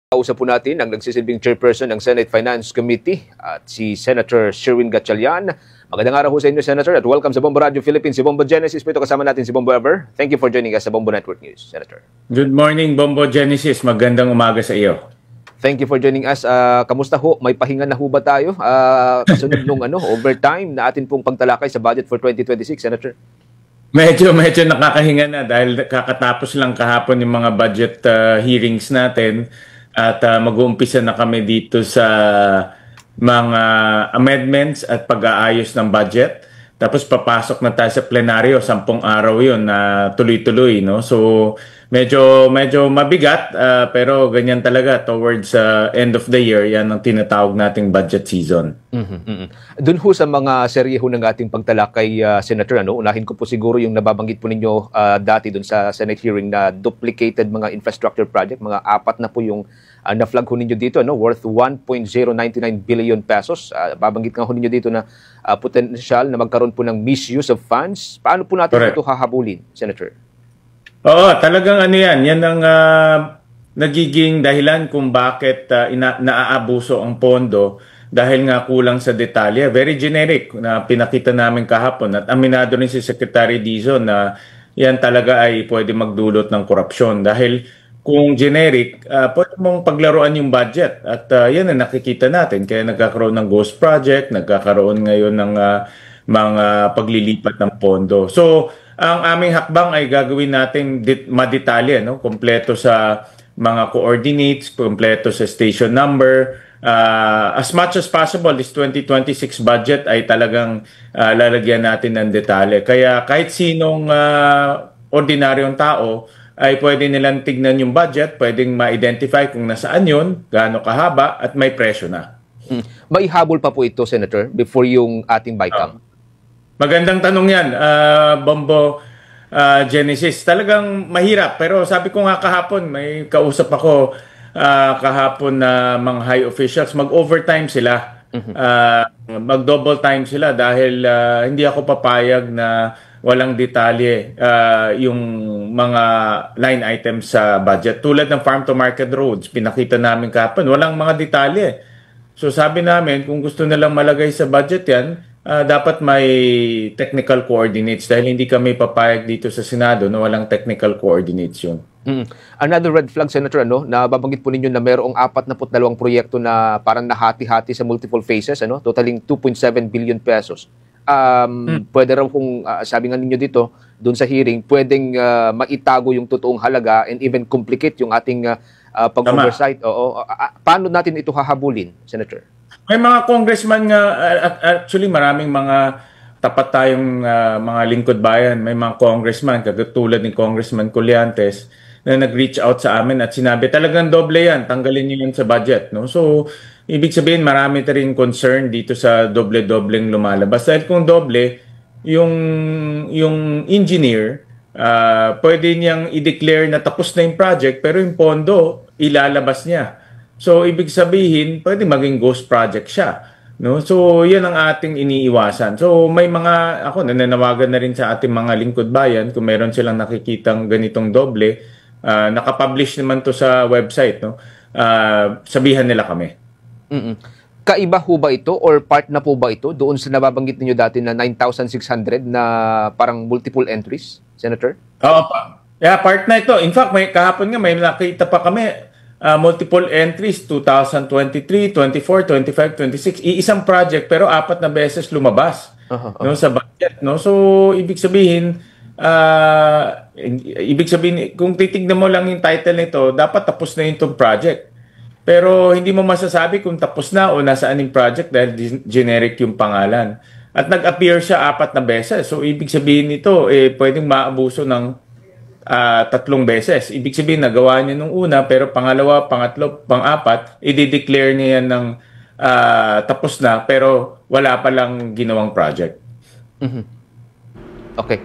Kausap po natin ang nagsisilbing chairperson ng Senate Finance Committee at si Senator Sherwin Gatchalian. Magandang araw po sa inyo, Senator, at welcome sa Bombo Radio Philippines, si Bombo Genesis. Ito kasama natin si Bombo Ever. Thank you for joining us sa Bombo Network News, Senator. Good morning, Bombo Genesis. Magandang umaga sa iyo. Thank you for joining us. Kamusta ho? May pahinga na ho ba tayo? Kasunod nung overtime na atin pong pagtalakay sa budget for 2026, Senator? Medyo nakakahinga na dahil kakatapos lang kahapon yung mga budget hearings natin. At mag-uumpisa na kami dito sa mga amendments at pag-aayos ng budget. Tapos papasok na tayo sa plenaryo, 10 araw yun na tuloy-tuloy. No? So medyo mabigat pero ganyan talaga towards end of the year. Yan ang tinatawag nating budget season. Doon ho sa mga serye ho ng ating pagtalakay, Senator, unahin ko po siguro yung nababanggit po ninyo dati doon sa Senate hearing na duplicated mga infrastructure project. Mga 4 na po yung na-flag ho ninyo dito, worth 1.099 billion pesos. Babanggit nga ho ninyo dito na potential na magkaroon po ng misuse of funds. Paano po natin ito hahabulin, Senator? Oo, talagang yan. Yan ang nagiging dahilan kung bakit naaabuso ang pondo dahil nga kulang sa detalye. Very generic na pinakita namin kahapon at aminado rin si Secretary Dizon na yan talaga ay pwede magdulot ng korupsyon dahil kung generic, pwede mong paglaruan yung budget at yan ang nakikita natin. Kaya nagkakaroon ng ghost project, nagkakaroon ngayon ng mga paglilipat ng pondo. So, ang aming hakbang ay gagawin natin madetalye, kompleto sa mga coordinates, kompleto sa station number. As much as possible, this 2026 budget ay talagang lalagyan natin ng detalye. Kaya kahit sinong ordinaryong tao ay pwede nilang tignan yung budget, pwedeng ma-identify kung nasaan yun, gaano kahaba, at may presyo na. May habol pa po ito, Senator, before yung ating BICAM? Magandang tanong yan, Bombo Genesis. Talagang mahirap, pero sabi ko nga kahapon, may kausap ako kahapon na mga high officials, mag-overtime sila, mag-double time sila dahil hindi ako papayag na walang detalye yung mga line items sa budget. Tulad ng farm to market roads, pinakita namin kahapon, walang mga detalye. So sabi namin, kung gusto nilang malagay sa budget yan, dapat may technical coordinates dahil hindi kami papayag dito sa Senado na walang technical coordinates yun. Another red flag, Senator, nababanggit po ninyo na mayroong 42 proyekto na parang nahati-hati sa multiple phases, totaling 2.7 billion pesos. Pwede raw kung sabi nga ninyo dito, doon sa hearing, pwedeng maitago yung totoong halaga and even complicate yung ating pag-oversight. Paano natin ito hahabulin, Senator? May mga congressman nga, actually maraming mga tapat tayong mga lingkod bayan. May mga congressman, katulad ni Congressman Colliantes, na nag-reach out sa amin at sinabi, talagang doble yan, tanggalin niyo yan sa budget. No? So, ibig sabihin, marami na rin concern dito sa doble-dobleng lumalabas. Dahil kung doble, yung engineer, pwede niyang i-declare na tapos na yung project, pero yung pondo, ilalabas niya. So, ibig sabihin, pwede maging ghost project siya. No? So, yan ang ating iniiwasan. So, may mga, ako nananawagan na rin sa ating mga lingkod bayan, kung meron silang nakikitang ganitong doble, nakapublish naman to sa website, sabihan nila kami. Kaiba ho ba ito or part na po ba ito doon sa nababanggit niyo dati na 9,600 na parang multiple entries, Senator? Oo, part na ito. In fact, kahapon nga may nakita pa kami multiple entries, 2023, 24, 25, 26. Iisang project pero 4 na beses lumabas sa budget. No? So, ibig sabihin, kung titignan mo lang yung title nito, dapat tapos na yung project. Pero hindi mo masasabi kung tapos na o nasaan yung project dahil generic yung pangalan. At nag-appear siya 4 na beses. So, ibig sabihin nito, pwedeng maabuso ng 3 beses. Ibig sabihin, nagawa niya nung una, pero pangalawa, pangatlo, pang-4, i-declare niya yan ng tapos na, pero wala pa lang ginawang project. Okay.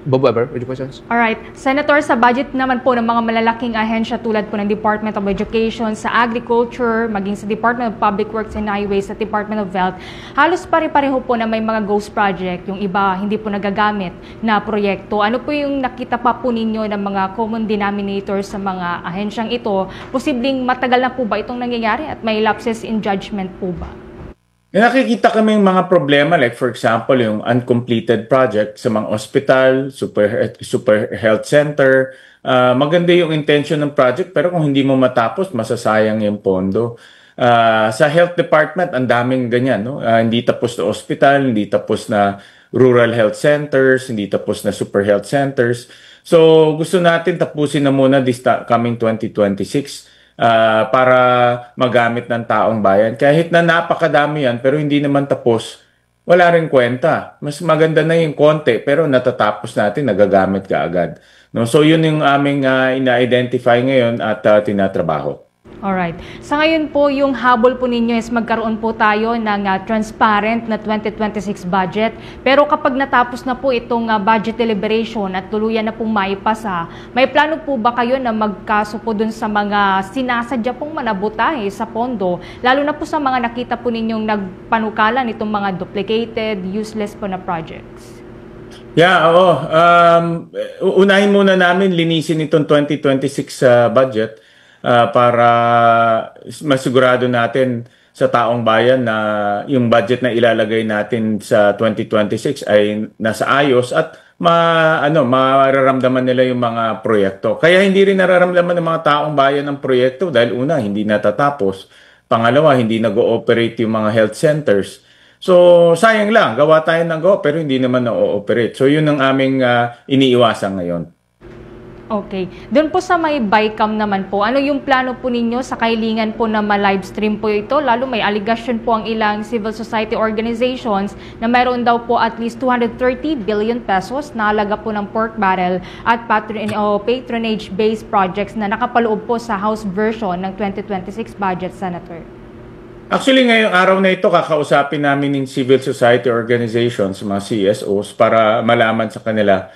Bob Weber, with your questions? Alright. Senator, sa budget naman po ng mga malalaking ahensya tulad po ng Department of Education, sa Agriculture, maging sa Department of Public Works and Highways, sa Department of Health, halos pare-pareho po na may mga ghost project, yung iba hindi po nagagamit na proyekto. Ano po yung nakita pa po ninyo ng mga common denominators sa mga ahensyang ito? Posibleng matagal na po ba itong nangyayari at may lapses in judgment po ba? Nakikita kaming mga problema like for example yung uncompleted project sa mga hospital, super health center. Maganda yung intention ng project pero kung hindi mo matapos, masasayang yung pondo. Sa health department, ang daming ganyan. No? Hindi tapos na hospital, hindi tapos na rural health centers, hindi tapos na super health centers. So gusto natin tapusin na muna this coming 2026. Para magamit ng taong bayan. Kahit na napakadami yan, pero hindi naman tapos, wala rin kwenta. Mas maganda na yung konti, pero natatapos natin, nagagamit ka agad. No? So yun yung aming ina-identify ngayon at tinatrabaho. Alright. Sa ngayon po, yung habol po ninyo is magkaroon po tayo ng transparent na 2026 budget. Pero kapag natapos na po itong budget deliberation at tuluyan na pong maipasa, may plano po ba kayo na magkaso po dun sa mga sinasadya pong manabutahe sa pondo, lalo na po sa mga nakita po ninyong nagpanukalan itong mga duplicated, useless po na projects? Yeah, oo. Unahin muna namin linisin itong 2026 budget. Para masigurado natin sa taong bayan na yung budget na ilalagay natin sa 2026 ay nasa ayos at mararamdaman nila yung mga proyekto. Kaya hindi rin nararamdaman ng mga taong bayan ng proyekto dahil una, hindi natatapos. Pangalawa, hindi nag-ooperate yung mga health centers. So, sayang lang. Gawa tayo ng gawa pero hindi naman na-ooperate. So, yun ang aming iniiwasan ngayon. Okay. Doon po sa may BICAM naman po, ano yung plano po ninyo sa kailingan po na ma-livestream po ito? Lalo may allegation po ang ilang civil society organizations na mayroon daw po at least 230 billion pesos na halaga po ng pork barrel at patronage-based projects na nakapaloob po sa House version ng 2026 budget, Senator. Actually, ngayong araw na ito, kakausapin namin ng civil society organizations, mga CSOs, para malaman sa kanila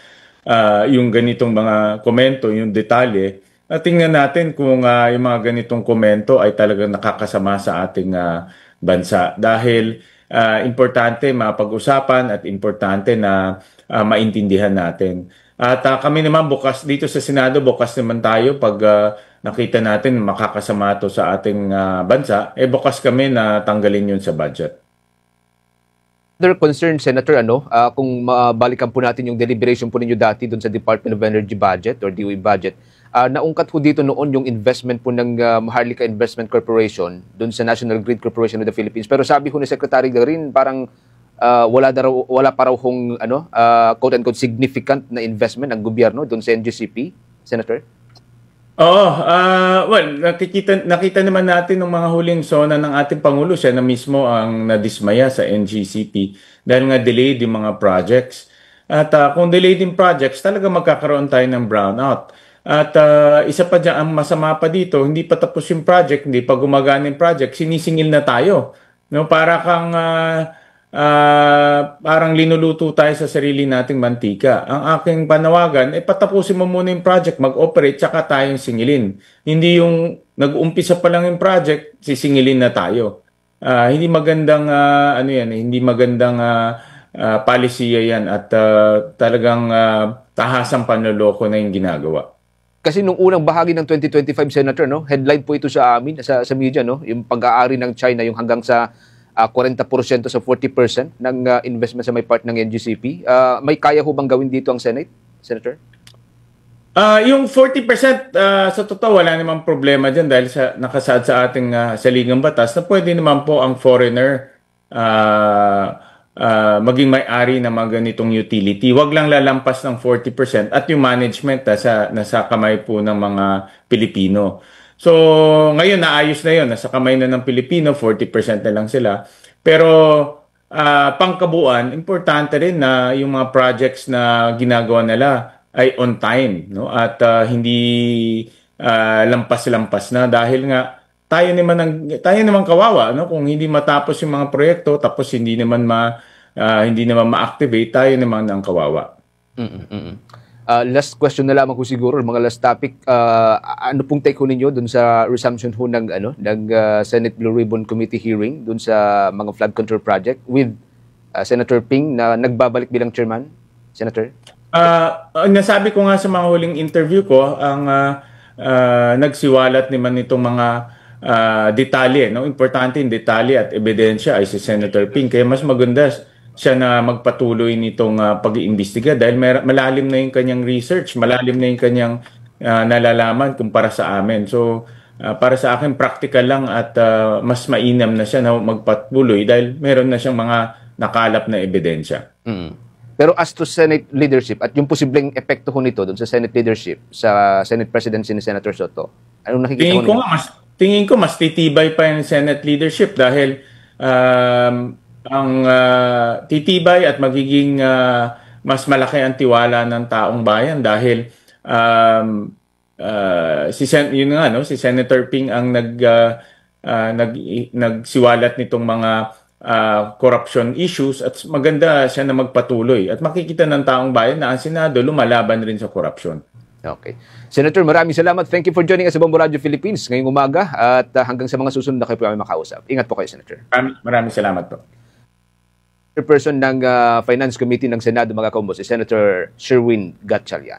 yung ganitong mga komento, yung detalye, at tingnan natin kung yung mga ganitong komento ay talagang nakakasama sa ating bansa. Dahil importante mapag-usapan at importante na maintindihan natin. At kami naman bukas dito sa Senado, bukas naman tayo pag nakita natin makakasama to sa ating bansa, bukas kami na tanggalin yun sa budget. Other concern, Senator, kung mabalikan po natin yung deliberation po ninyo dati doon sa Department of Energy budget or DOE budget, naungkat po dito noon yung investment po ng Maharlika Investment Corporation doon sa National Grid Corporation of the Philippines. Pero sabi ko ni Secretary Garin, parang wala pa raw hong quote-unquote significant na investment ng gobyerno doon sa NGCP, Senator? Oo, nakita naman natin ng mga huling SONA ng ating Pangulo, siya na mismo ang nadismaya sa NGCP dahil nga delayed yung mga projects. At kung delayed yung projects, talaga magkakaroon tayo ng brownout. At isa pa dyan, ang masama pa dito, hindi pa tapos yung project, hindi pa gumagana yung project, sinisingil na tayo. No, para kang parang linuluto tayo sa sarili nating mantika. Ang aking panawagan, patapusin mo muna yung project, mag-operate, tsaka tayong singilin. Hindi yung nag-umpisa pa lang yung project, sisingilin na tayo. Hindi magandang, hindi magandang policy yan at talagang tahasang panloloko na yung ginagawa. Kasi nung unang bahagi ng 2025, Senator, headline po ito sa amin, sa media, yung pag-aari ng China, yung hanggang sa 40% sa 40% ng investment sa may part ng NGCP. May kaya ho bang gawin dito ang Senate, Senator? Yung 40%, sa totoo, wala namang problema dyan dahil nakasaad sa ating saligang batas na pwede naman po ang foreigner maging may-ari ng mga ganitong utility. Huwag lang lalampas ng 40% at yung management nasa kamay po ng mga Pilipino. So, ngayon naayos na yun. Nasa kamay na ng Pilipino, 40% na lang sila. Pero, pangkabuuan, importante rin na yung mga projects na ginagawa nila ay on time. No? At hindi lampas-lampas na dahil nga tayo naman kawawa. No? Kung hindi matapos yung mga proyekto, tapos hindi naman ma-activate, tayo naman ang kawawa. Last question na lamang ko siguro, mga last topic. Ano pong take ho ninyo dun sa resumption ho ng, Senate Blue Ribbon Committee hearing dun sa mga flood control project with Senator Ping na nagbabalik bilang chairman? Senator? Nasabi ko nga sa mga huling interview ko, ang nagsiwalat naman nitong mga detalye. No? Importante yung detalye at ebidensya ay si Senator Ping. Kaya mas maganda siya na magpatuloy nitong pag-iimbestiga dahil malalim na yung kanyang research, malalim na yung kanyang nalalaman kumpara sa amin. So, para sa akin, practical lang at mas mainam na siya na magpatuloy dahil meron na siyang mga nakalap na ebidensya. Pero as to Senate leadership at yung posibleng epekto ho nito doon sa Senate leadership, sa Senate presidency ni Senator Soto, anong nakikita ho ninyo? Tingin ko mas titibay pa yung Senate leadership dahil ang titibay at magiging mas malaki ang tiwala ng taong bayan dahil si Senator Ping ang nagsiwalat nitong mga corruption issues at maganda siya na magpatuloy at makikita ng taong bayan na ang Senado lumalaban rin sa corruption. Okay. Senator, maraming salamat. Thank you for joining us sa Bombo Radio Philippines ngayong umaga at hanggang sa mga susunod na kayo po kami makausap. Ingat po kayo, Senator. Maraming salamat po. Person ng Finance Committee ng Senado, mga kombo, si Senator Sherwin Gatchalian.